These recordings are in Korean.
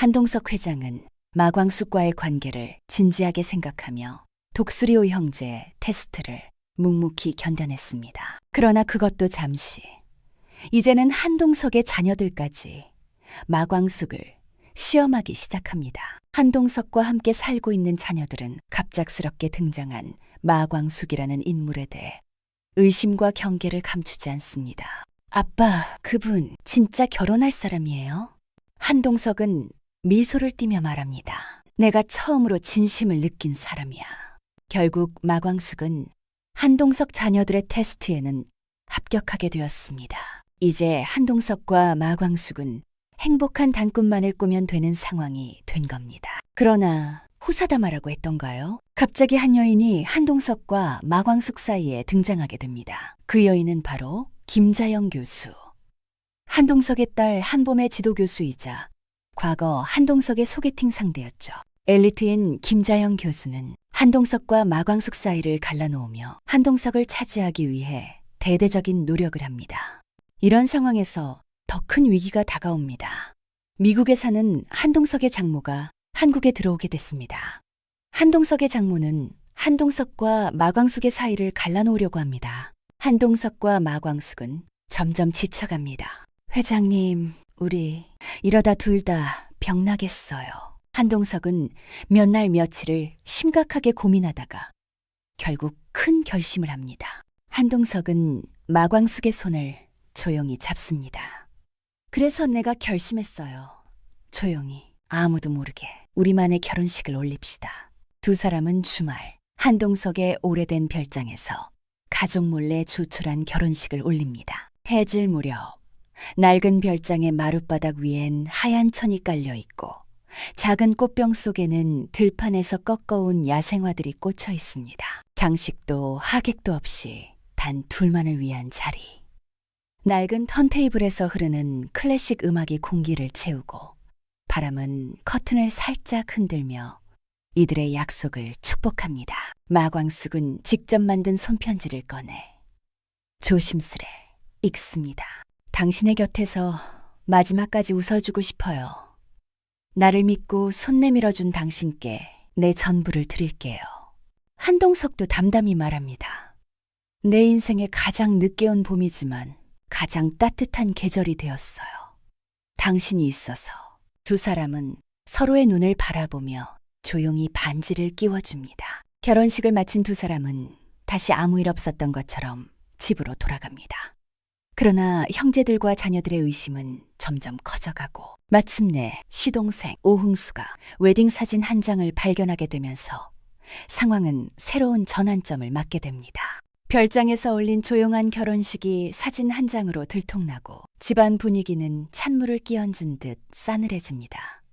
한동석 회장은 마광숙과의 관계를 진지하게 생각하며 독수리호 형제의 테스트를 묵묵히 견뎌냈습니다. 그러나 그것도 잠시. 이제는 한동석의 자녀들까지 마광숙을 시험하기 시작합니다. 한동석과 함께 살고 있는 자녀들은 갑작스럽게 등장한 마광숙이라는 인물에 대해 의심과 경계를 감추지 않습니다. 아빠, 그분 진짜 결혼할 사람이에요? 한동석은 미소를 띠며 말합니다. 내가 처음으로 진심을 느낀 사람이야. 결국 마광숙은 한동석 자녀들의 테스트에는 합격하게 되었습니다. 이제 한동석과 마광숙은 행복한 단꿈만을 꾸면 되는 상황이 된 겁니다. 그러나 호사다마라고 했던가요? 갑자기 한 여인이 한동석과 마광숙 사이에 등장하게 됩니다. 그 여인은 바로 김자영 교수. 한동석의 딸 한봄의 지도교수이자 과거 한동석의 소개팅 상대였죠. 엘리트인 김자영 교수는 한동석과 마광숙 사이를 갈라놓으며 한동석을 차지하기 위해 대대적인 노력을 합니다. 이런 상황에서 더 큰 위기가 다가옵니다. 미국에 사는 한동석의 장모가 한국에 들어오게 됐습니다. 한동석의 장모는 한동석과 마광숙의 사이를 갈라놓으려고 합니다. 한동석과 마광숙은 점점 지쳐갑니다. 회장님, 우리 이러다 둘 다 병나겠어요. 한동석은 몇 날 며칠을 심각하게 고민하다가 결국 큰 결심을 합니다. 한동석은 마광숙의 손을 조용히 잡습니다. 그래서 내가 결심했어요. 조용히, 아무도 모르게 우리만의 결혼식을 올립시다. 두 사람은 주말 한동석의 오래된 별장에서 가족 몰래 조촐한 결혼식을 올립니다. 해질 무렵 낡은 별장의 마룻바닥 위엔 하얀 천이 깔려 있고 작은 꽃병 속에는 들판에서 꺾어온 야생화들이 꽂혀 있습니다. 장식도 하객도 없이 단 둘만을 위한 자리. 낡은 턴테이블에서 흐르는 클래식 음악이 공기를 채우고 바람은 커튼을 살짝 흔들며 이들의 약속을 축복합니다. 마광숙은 직접 만든 손편지를 꺼내 조심스레 읽습니다. 당신의 곁에서 마지막까지 웃어주고 싶어요. 나를 믿고 손 내밀어준 당신께 내 전부를 드릴게요. 한동석도 담담히 말합니다. 내 인생의 가장 늦게 온 봄이지만 가장 따뜻한 계절이 되었어요. 당신이 있어서. 두 사람은 서로의 눈을 바라보며 조용히 반지를 끼워줍니다. 결혼식을 마친 두 사람은 다시 아무 일 없었던 것처럼 집으로 돌아갑니다. 그러나 형제들과 자녀들의 의심은 점점 커져가고 마침내 시동생 오흥수가 웨딩 사진 한 장을 발견하게 되면서 상황은 새로운 전환점을 맞게 됩니다. 별장에서 올린 조용한 결혼식이 사진 한 장으로 들통나고 집안 분위기는 찬물을 끼얹은 듯 싸늘해집니다.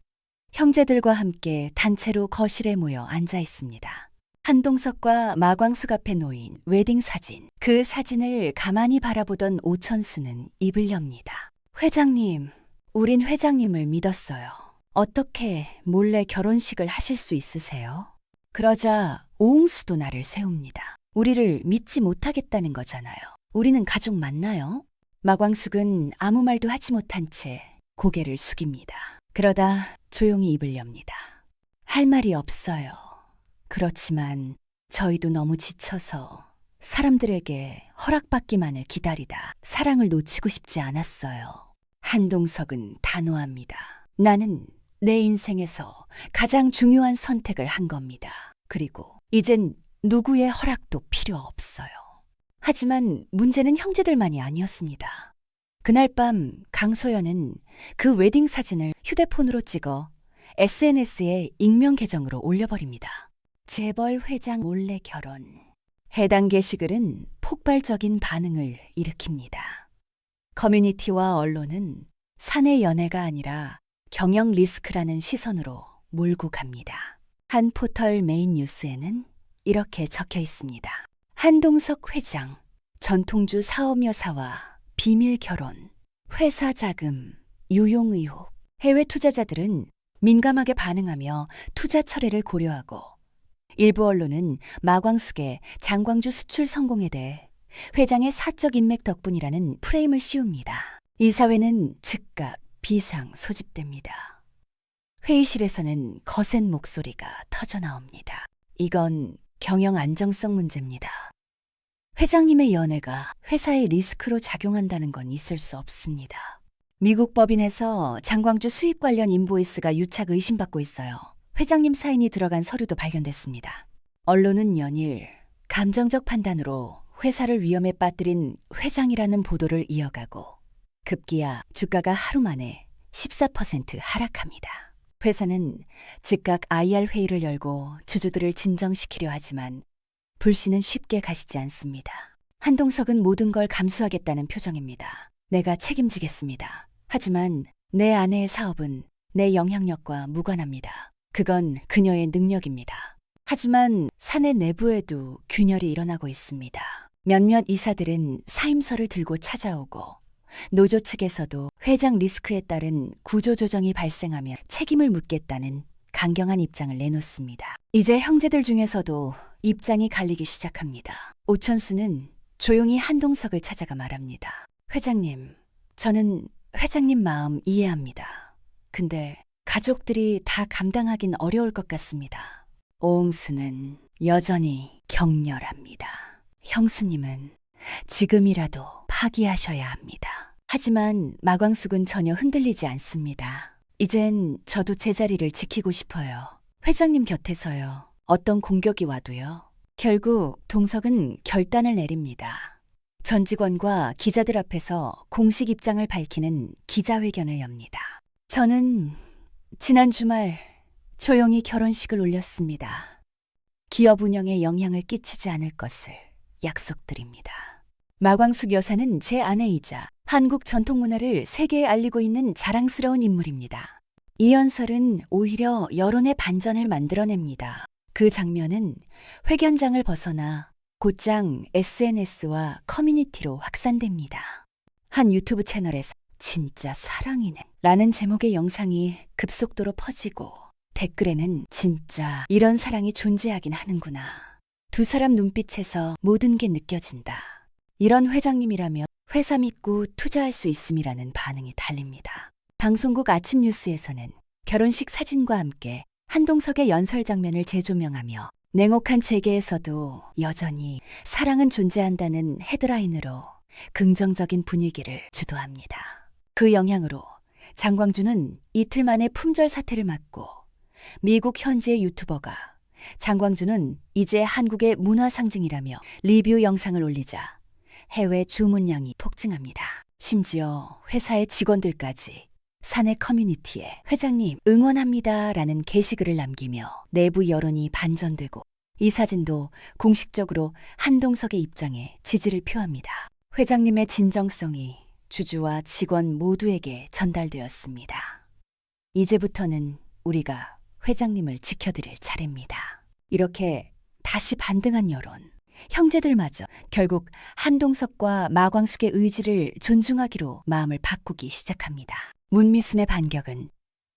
형제들과 함께 단체로 거실에 모여 앉아 있습니다. 한동석과 마광숙 앞에 놓인 웨딩 사진. 그 사진을 가만히 바라보던 오천수는 입을 엽니다. 회장님, 우린 회장님을 믿었어요. 어떻게 몰래 결혼식을 하실 수 있으세요? 그러자 오흥수도 나를 세웁니다. 우리를 믿지 못하겠다는 거잖아요. 우리는 가족 맞나요? 마광숙은 아무 말도 하지 못한 채 고개를 숙입니다. 그러다 조용히 입을 엽니다. 할 말이 없어요. 그렇지만 저희도 너무 지쳐서 사람들에게 허락받기만을 기다리다 사랑을 놓치고 싶지 않았어요. 한동석은 단호합니다. 나는 내 인생에서 가장 중요한 선택을 한 겁니다. 그리고 이젠 누구의 허락도 필요 없어요. 하지만 문제는 형제들만이 아니었습니다. 그날 밤 강소연은 그 웨딩 사진을 휴대폰으로 찍어 SNS에 익명 계정으로 올려버립니다. 재벌 회장 몰래 결혼. 해당 게시글은 폭발적인 반응을 일으킵니다. 커뮤니티와 언론은 사내 연애가 아니라 경영 리스크라는 시선으로 몰고 갑니다. 한 포털 메인 뉴스에는 이렇게 적혀 있습니다. 한동석 회장, 전통주 사업 여사와 비밀 결혼, 회사 자금, 유용 의혹. 해외 투자자들은 민감하게 반응하며 투자 철회를 고려하고 일부 언론은 마광숙의 장광주 수출 성공에 대해 회장의 사적 인맥 덕분이라는 프레임을 씌웁니다. 이 사회는 즉각 비상 소집됩니다. 회의실에서는 거센 목소리가 터져나옵니다. 이건 경영 안정성 문제입니다. 회장님의 연애가 회사의 리스크로 작용한다는 건 있을 수 없습니다. 미국 법인에서 장광주 수입 관련 인보이스가 유착 의심받고 있어요. 회장님 사인이 들어간 서류도 발견됐습니다. 언론은 연일 감정적 판단으로 회사를 위험에 빠뜨린 회장이라는 보도를 이어가고 급기야 주가가 하루 만에 14% 하락합니다. 회사는 즉각 IR 회의를 열고 주주들을 진정시키려 하지만 불씨는 쉽게 가시지 않습니다. 한동석은 모든 걸 감수하겠다는 표정입니다. 내가 책임지겠습니다. 하지만 내 아내의 사업은 내 영향력과 무관합니다. 그건 그녀의 능력입니다. 하지만 사내 내부에도 균열이 일어나고 있습니다. 몇몇 이사들은 사임서를 들고 찾아오고 노조 측에서도 회장 리스크에 따른 구조조정이 발생하면 책임을 묻겠다는 강경한 입장을 내놓습니다. 이제 형제들 중에서도 입장이 갈리기 시작합니다. 오천수는 조용히 한동석을 찾아가 말합니다. 회장님, 저는 회장님 마음 이해합니다. 근데 가족들이 다 감당하긴 어려울 것 같습니다. 오응수는 여전히 격렬합니다. 형수님은 지금이라도 파기하셔야 합니다. 하지만 마광숙은 전혀 흔들리지 않습니다. 이젠 저도 제 자리를 지키고 싶어요. 회장님 곁에서요. 어떤 공격이 와도요. 결국 동석은 결단을 내립니다. 전 직원과 기자들 앞에서 공식 입장을 밝히는 기자회견을 엽니다. 저는 지난 주말 조용히 결혼식을 올렸습니다. 기업 운영에 영향을 끼치지 않을 것을 약속드립니다. 마광숙 여사는 제 아내이자 한국 전통문화를 세계에 알리고 있는 자랑스러운 인물입니다. 이 연설은 오히려 여론의 반전을 만들어냅니다. 그 장면은 회견장을 벗어나 곧장 SNS와 커뮤니티로 확산됩니다. 한 유튜브 채널에서 진짜 사랑이네 라는 제목의 영상이 급속도로 퍼지고 댓글에는 진짜 이런 사랑이 존재하긴 하는구나. 두 사람 눈빛에서 모든 게 느껴진다. 이런 회장님이라면 회사 믿고 투자할 수 있음이라는 반응이 달립니다. 방송국 아침 뉴스에서는 결혼식 사진과 함께 한동석의 연설 장면을 재조명하며 냉혹한 재계에서도 여전히 사랑은 존재한다는 헤드라인으로 긍정적인 분위기를 주도합니다. 그 영향으로 장광주는 이틀 만에 품절 사태를 맞고 미국 현지의 유튜버가 장광주는 이제 한국의 문화 상징이라며 리뷰 영상을 올리자 해외 주문량이 폭증합니다. 심지어 회사의 직원들까지 사내 커뮤니티에 회장님 응원합니다 라는 게시글을 남기며 내부 여론이 반전되고 이 사진도 공식적으로 한동석의 입장에 지지를 표합니다. 회장님의 진정성이 주주와 직원 모두에게 전달되었습니다. 이제부터는 우리가 회장님을 지켜드릴 차례입니다. 이렇게 다시 반등한 여론. 형제들마저 결국 한동석과 마광숙의 의지를 존중하기로 마음을 바꾸기 시작합니다. 문미순의 반격은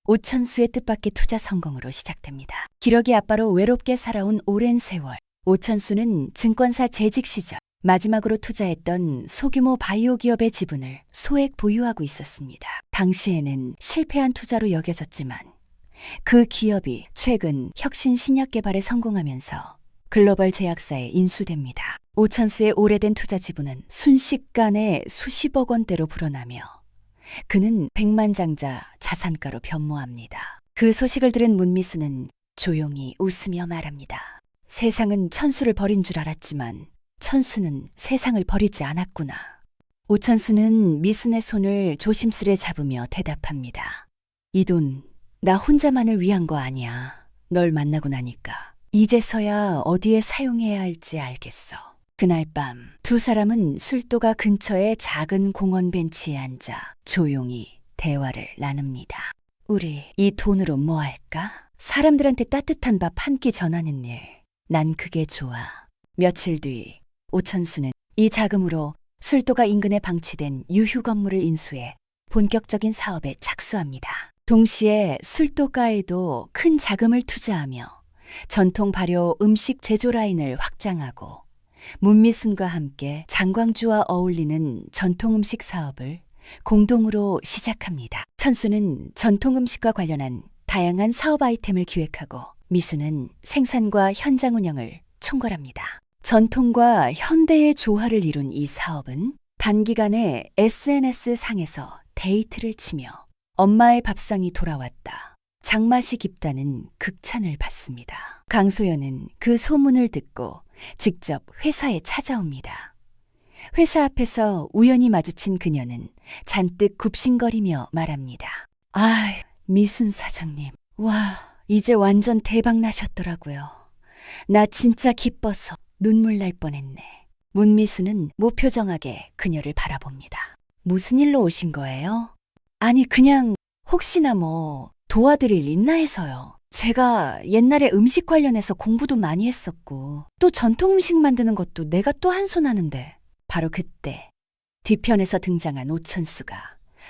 오천수의 뜻밖의 투자 성공으로 시작됩니다. 기러기 아빠로 외롭게 살아온 오랜 세월, 오천수는 증권사 재직 시절 마지막으로 투자했던 소규모 바이오 기업의 지분을 소액 보유하고 있었습니다. 당시에는 실패한 투자로 여겨졌지만 그 기업이 최근 혁신 신약 개발에 성공하면서 글로벌 제약사에 인수됩니다. 오천수의 오래된 투자 지분은 순식간에 수십억 원대로 불어나며 그는 백만장자 자산가로 변모합니다. 그 소식을 들은 문미수는 조용히 웃으며 말합니다. 세상은 천수를 버린 줄 알았지만 천수는 세상을 버리지 않았구나. 오천수는 미순의 손을 조심스레 잡으며 대답합니다. 이 돈 나 혼자만을 위한 거 아니야. 널 만나고 나니까 이제서야 어디에 사용해야 할지 알겠어. 그날 밤 두 사람은 술도가 근처의 작은 공원 벤치에 앉아 조용히 대화를 나눕니다. 우리 이 돈으로 뭐 할까? 사람들한테 따뜻한 밥 한 끼 전하는 일. 난 그게 좋아. 며칠 뒤 오천수는 이 자금으로 술도가 인근에 방치된 유휴 건물을 인수해 본격적인 사업에 착수합니다. 동시에 술도가에도 큰 자금을 투자하며 전통 발효 음식 제조 라인을 확장하고 문미순과 함께 장광주와 어울리는 전통 음식 사업을 공동으로 시작합니다. 천수는 전통 음식과 관련한 다양한 사업 아이템을 기획하고 미수는 생산과 현장 운영을 총괄합니다. 전통과 현대의 조화를 이룬 이 사업은 단기간에 SNS 상에서 데이트를 치며 엄마의 밥상이 돌아왔다, 장맛이 깊다는 극찬을 받습니다. 강소연은 그 소문을 듣고 직접 회사에 찾아옵니다. 회사 앞에서 우연히 마주친 그녀는 잔뜩 굽신거리며 말합니다. 아, 미순 사장님. 와, 이제 완전 대박 나셨더라고요. 나 진짜 기뻐서 눈물 날 뻔했네. 문미수는 무표정하게 그녀를 바라봅니다. 무슨 일로 오신 거예요? 아니, 그냥 혹시나 뭐 도와드릴 일 있나 해서요. 제가 옛날에 음식 관련해서 공부도 많이 했었고 또 전통 음식 만드는 것도 내가 또 한 손 하는데. 바로 그때 뒤편에서 등장한 오천수가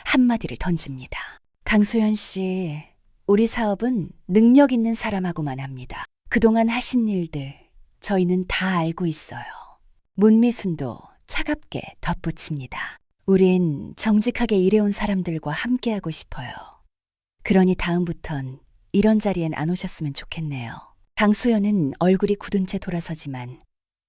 한마디를 던집니다. 강소연 씨, 우리 사업은 능력 있는 사람하고만 합니다. 그동안 하신 일들 저희는 다 알고 있어요. 문미순도 차갑게 덧붙입니다. 우린 정직하게 일해온 사람들과 함께하고 싶어요. 그러니 다음부턴 이런 자리엔 안 오셨으면 좋겠네요. 강소연은 얼굴이 굳은 채 돌아서지만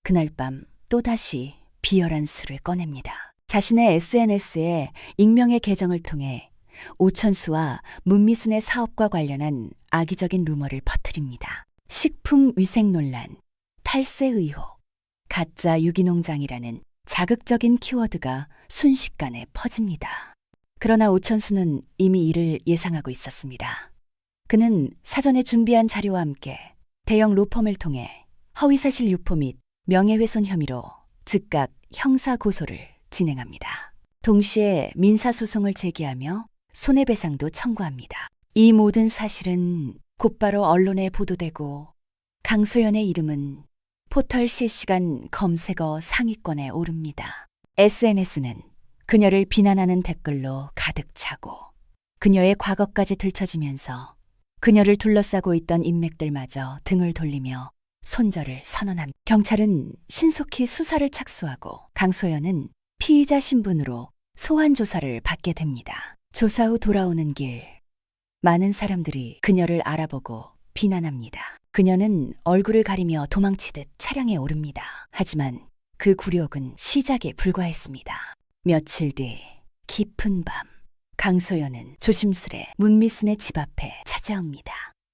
그날 밤 또다시 비열한 술을 꺼냅니다. 자신의 SNS에 익명의 계정을 통해 오천수와 문미순의 사업과 관련한 악의적인 루머를 퍼뜨립니다. 식품 위생 논란, 탈세 의혹, 가짜 유기농장이라는 자극적인 키워드가 순식간에 퍼집니다. 그러나 오천수는 이미 이를 예상하고 있었습니다. 그는 사전에 준비한 자료와 함께 대형 로펌을 통해 허위사실 유포 및 명예훼손 혐의로 즉각 형사고소를 진행합니다. 동시에 민사소송을 제기하며 손해배상도 청구합니다. 이 모든 사실은 곧바로 언론에 보도되고 강소연의 이름은 포털 실시간 검색어 상위권에 오릅니다. SNS는 그녀를 비난하는 댓글로 가득 차고 그녀의 과거까지 들춰지면서 그녀를 둘러싸고 있던 인맥들마저 등을 돌리며 손절을 선언한 경찰은 신속히 수사를 착수하고 강소연은 피의자 신분으로 소환 조사를 받게 됩니다. 조사 후 돌아오는 길, 많은 사람들이 그녀를 알아보고 비난합니다. 그녀는 얼굴을 가리며 도망치듯 차량에 오릅니다. 하지만 그 굴욕은 시작에 불과했습니다. 며칠 뒤 깊은 밤, 강소연은 조심스레 문미순의 집 앞에 찾아옵니다.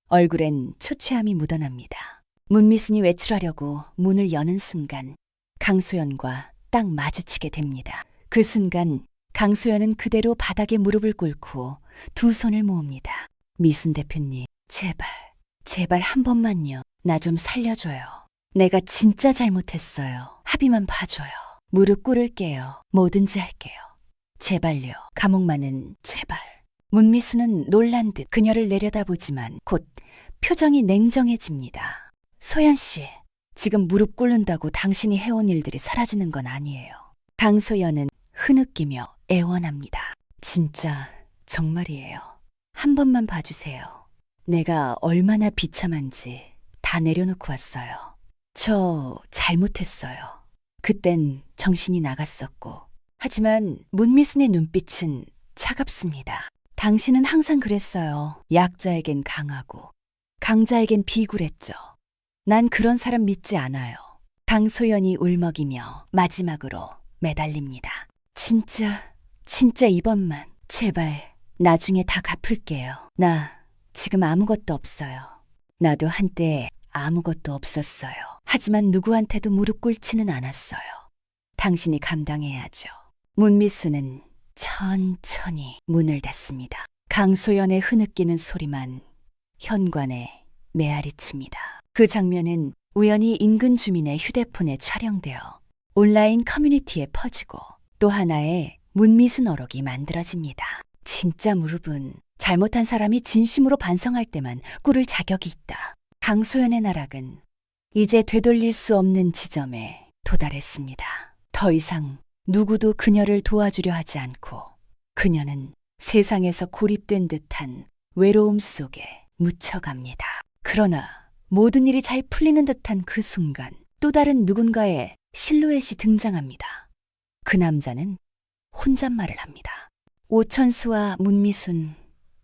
얼굴엔 초췌함이 묻어납니다. 문미순이 외출하려고 문을 여는 순간 강소연과 딱 마주치게 됩니다. 그 순간 강소연은 그대로 바닥에 무릎을 꿇고 두 손을 모읍니다. 미순 대표님, 제발 한 번만요. 나 좀 살려줘요. 내가 진짜 잘못했어요. 합의만 봐줘요. 무릎 꿇을게요. 뭐든지 할게요. 제발요. 감옥만은 제발. 문미수는 놀란 듯 그녀를 내려다보지만 곧 표정이 냉정해집니다. 소연 씨, 지금 무릎 꿇는다고 당신이 해온 일들이 사라지는 건 아니에요. 강소연은 흐느끼며 애원합니다. 진짜 정말이에요. 한 번만 봐주세요. 내가 얼마나 비참한지 다 내려놓고 왔어요. 저 잘못했어요. 그땐 정신이 나갔었고. 하지만 문미순의 눈빛은 차갑습니다. 당신은 항상 그랬어요. 약자에겐 강하고 강자에겐 비굴했죠. 난 그런 사람 믿지 않아요. 강소연이 울먹이며 마지막으로 매달립니다. 진짜 이번만. 제발 나중에 다 갚을게요. 나 지금 아무것도 없어요. 나도 한때 아무것도 없었어요. 하지만 누구한테도 무릎 꿇지는 않았어요. 당신이 감당해야죠. 문미수는 천천히 문을 닫습니다. 강소연의 흐느끼는 소리만 현관에 메아리칩니다. 그 장면은 우연히 인근 주민의 휴대폰에 촬영되어 온라인 커뮤니티에 퍼지고 또 하나의 문미수 어록이 만들어집니다. 진짜 무릎은 잘못한 사람이 진심으로 반성할 때만 꿇을 자격이 있다. 강소연의 나락은 이제 되돌릴 수 없는 지점에 도달했습니다. 더 이상 누구도 그녀를 도와주려 하지 않고 그녀는 세상에서 고립된 듯한 외로움 속에 묻혀갑니다. 그러나 모든 일이 잘 풀리는 듯한 그 순간 또 다른 누군가의 실루엣이 등장합니다. 그 남자는 혼잣말을 합니다. 오천수와 문미순,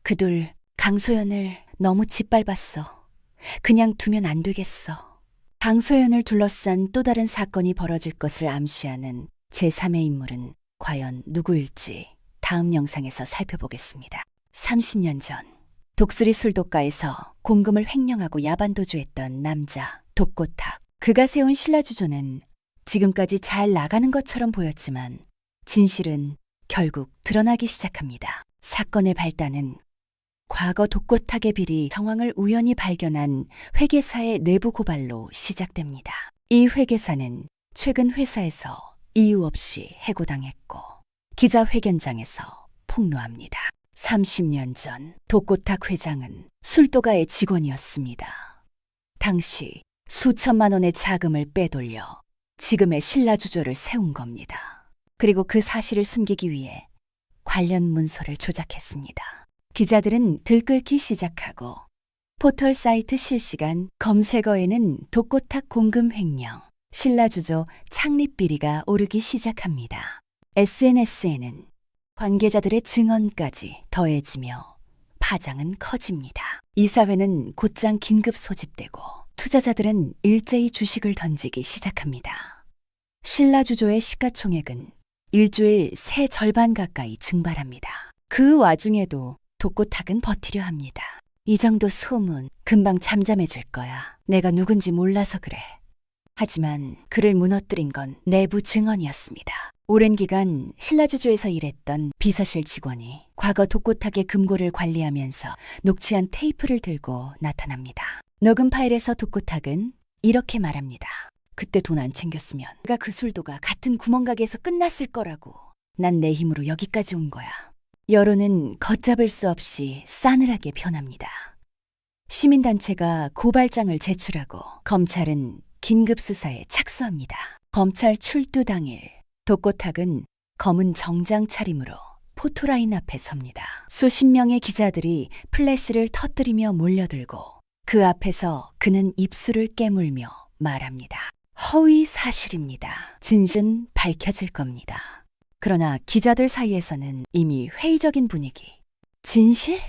그둘 강소연을 너무 짓밟았어. 그냥 두면 안 되겠어. 방소연을 둘러싼 또 다른 사건이 벌어질 것을 암시하는 제3의 인물은 과연 누구일지 다음 영상에서 살펴보겠습니다. 30년 전 독수리 술독가에서 공금을 횡령하고 야반도주했던 남자 독고탁. 그가 세운 신라주조는 지금까지 잘 나가는 것처럼 보였지만 진실은 결국 드러나기 시작합니다. 사건의 발단은 과거 독고탁의 비리 정황을 우연히 발견한 회계사의 내부 고발로 시작됩니다. 이 회계사는 최근 회사에서 이유 없이 해고당했고 기자회견장에서 폭로합니다. 30년 전 독고탁 회장은 술도가의 직원이었습니다. 당시 수천만 원의 자금을 빼돌려 지금의 신라주조를 세운 겁니다. 그리고 그 사실을 숨기기 위해 관련 문서를 조작했습니다. 기자들은 들끓기 시작하고 포털 사이트 실시간 검색어에는 독고탁 공금 횡령, 신라주조 창립 비리가 오르기 시작합니다. SNS에는 관계자들의 증언까지 더해지며 파장은 커집니다. 이사회는 곧장 긴급 소집되고 투자자들은 일제히 주식을 던지기 시작합니다. 신라주조의 시가총액은 일주일 새 절반 가까이 증발합니다. 그 와중에도 독고탁은 버티려 합니다. 이 정도 소문 금방 잠잠해질 거야. 내가 누군지 몰라서 그래. 하지만 그를 무너뜨린 건 내부 증언이었습니다. 오랜 기간 신라주조에서 일했던 비서실 직원이 과거 독고탁의 금고를 관리하면서 녹취한 테이프를 들고 나타납니다. 녹음 파일에서 독고탁은 이렇게 말합니다. 그때 돈 안 챙겼으면 내가 그 술도가 같은 구멍가게에서 끝났을 거라고. 난 내 힘으로 여기까지 온 거야. 여론은 걷잡을 수 없이 싸늘하게 변합니다. 시민단체가 고발장을 제출하고 검찰은 긴급 수사에 착수합니다. 검찰 출두 당일 독고탁은 검은 정장 차림으로 포토라인 앞에 섭니다. 수십 명의 기자들이 플래시를 터뜨리며 몰려들고 그 앞에서 그는 입술을 깨물며 말합니다. 허위 사실입니다. 진실은 밝혀질 겁니다. 그러나 기자들 사이에서는 이미 회의적인 분위기. 진실?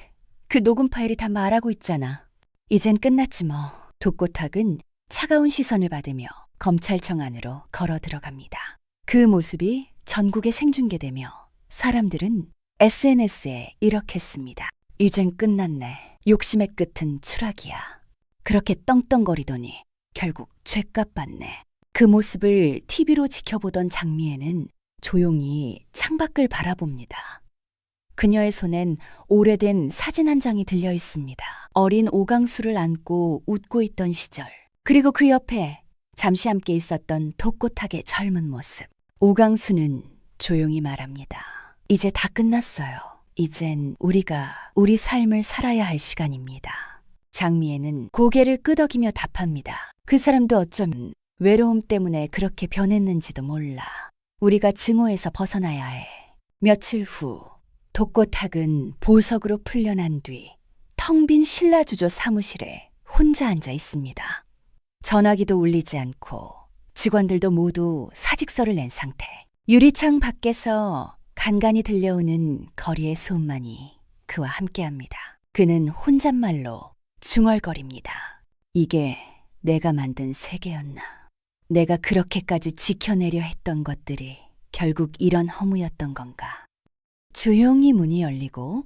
그 녹음 파일이 다 말하고 있잖아. 이젠 끝났지 뭐. 독고탁은 차가운 시선을 받으며 검찰청 안으로 걸어 들어갑니다. 그 모습이 전국에 생중계되며 사람들은 SNS에 이렇게 씁니다. 이젠 끝났네. 욕심의 끝은 추락이야. 그렇게 떵떵거리더니 결국 죗값 받네. 그 모습을 TV로 지켜보던 장미애는 조용히 창밖을 바라봅니다. 그녀의 손엔 오래된 사진 한 장이 들려 있습니다. 어린 오강수를 안고 웃고 있던 시절. 그리고 그 옆에 잠시 함께 있었던 독고탁의 젊은 모습. 오강수는 조용히 말합니다. 이제 다 끝났어요. 이젠 우리가 우리 삶을 살아야 할 시간입니다. 장미애는 고개를 끄덕이며 답합니다. 그 사람도 어쩌면 외로움 때문에 그렇게 변했는지도 몰라. 우리가 증오에서 벗어나야 해. 며칠 후 독고탁은 보석으로 풀려난 뒤 텅 빈 신라주조 사무실에 혼자 앉아 있습니다. 전화기도 울리지 않고 직원들도 모두 사직서를 낸 상태. 유리창 밖에서 간간히 들려오는 거리의 소음만이 그와 함께합니다. 그는 혼잣말로 중얼거립니다. 이게 내가 만든 세계였나. 내가 그렇게까지 지켜내려 했던 것들이 결국 이런 허무였던 건가. 조용히 문이 열리고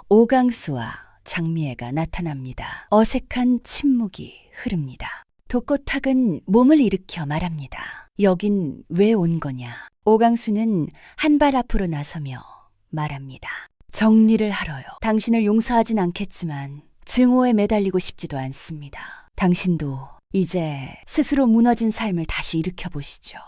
오강수와 장미애가 나타납니다. 어색한 침묵이 흐릅니다. 독고탁은 몸을 일으켜 말합니다. 여긴 왜 온 거냐. 오강수는 한 발 앞으로 나서며 말합니다. 정리를 하러요. 당신을 용서하진 않겠지만 증오에 매달리고 싶지도 않습니다. 당신도 이제 스스로 무너진 삶을 다시 일으켜보시죠.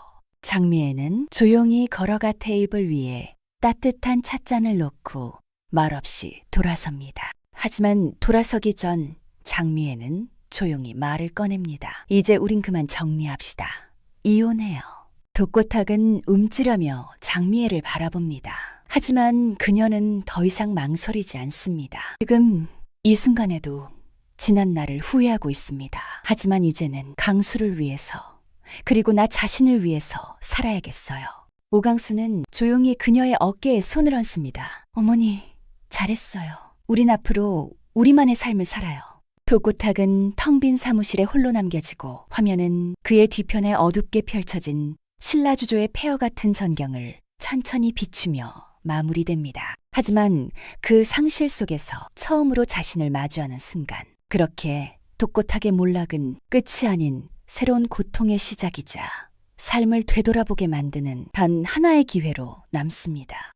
장미애는 조용히 걸어가 테이블 위에 따뜻한 찻잔을 놓고 말없이 돌아섭니다. 하지만 돌아서기 전 장미애는 조용히 말을 꺼냅니다. 이제 우린 그만 정리합시다. 이혼해요. 독고탁은 움찔하며 장미애를 바라봅니다. 하지만 그녀는 더 이상 망설이지 않습니다. 지금 이 순간에도 지난 날을 후회하고 있습니다. 하지만 이제는 강수를 위해서 그리고 나 자신을 위해서 살아야겠어요. 오강수는 조용히 그녀의 어깨에 손을 얹습니다. 어머니, 잘했어요. 우린 앞으로 우리만의 삶을 살아요. 독고탁은 텅 빈 사무실에 홀로 남겨지고 화면은 그의 뒤편에 어둡게 펼쳐진 신라주조의 폐허 같은 전경을 천천히 비추며 마무리됩니다. 하지만 그 상실 속에서 처음으로 자신을 마주하는 순간, 그렇게 독고탁의 몰락은 끝이 아닌 새로운 고통의 시작이자 삶을 되돌아보게 만드는 단 하나의 기회로 남습니다.